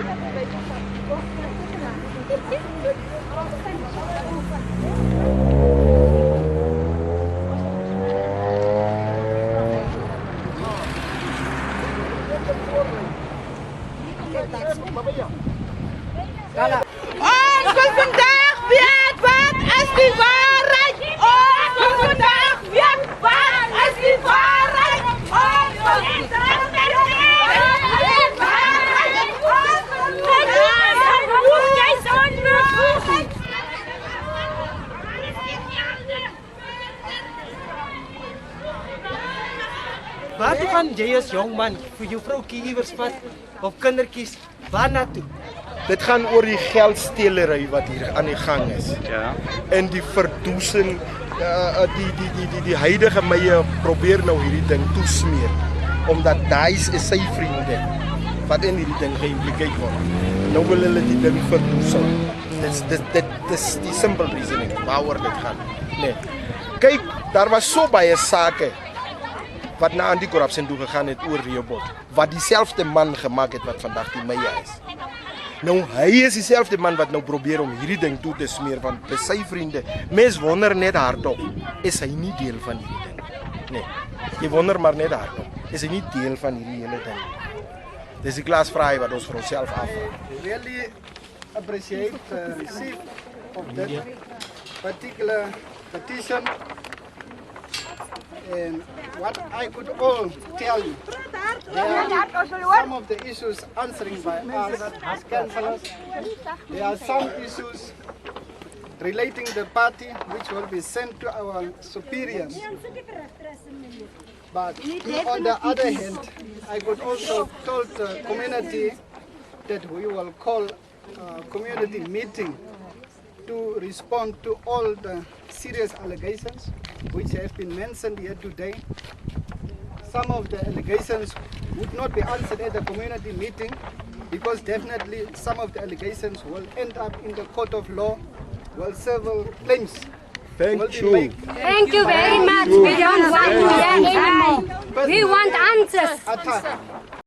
Ons wil vandag weet wat is die waarheid. Ons wil vandag weet wat is die waarheid. Ons wil vandag weet wat is die waarheid. Waar toe gaan jy as jong man vir jou vroukie iewers vat of kindertjies? Waar na toe? Dit gaan oor die geldstelery wat hier aan die gang is. Ja. En die verdoesing, die huidige meie probeer nou hierdie ding toesmeer. Omdat daai is sy vriende wat in hierdie ding geïmpliseer word. Nou wil hulle die ding verdoesel. Dit is die simpel reasoning waaroor dit gaan. Nee. Kyk, daar was so baie sake wat na anti-korrupsie toe gegaan het oor Rehoboth, wat dieselfde man gemaak het wat vandag die meie is. Nou hy is dieselfde man wat nou probeer om hierdie ding toe te smeer van sy vriende. Mens wonder net hardop, is hy nie deel van hierdie ding? Nee. Jy wonder maar net hardop, is hy nie deel van hierdie hele ding? Dis die klasvraag wat ons vir onsself afvra. Really appreciate the receipt of that particular petition. And what I could all tell you, there are some of the issues answering by us as councillors. There are some issues relating the party which will be sent to our superiors. But on the other hand, I could also tell the community that we will call a community meeting to respond to all the serious allegations which have been mentioned here today. Some of the allegations would not be answered at the community meeting because definitely some of the allegations will end up in the court of law, while several claims will be made. Thank you very much. We don't want to hear anymore. We want answers. Atta,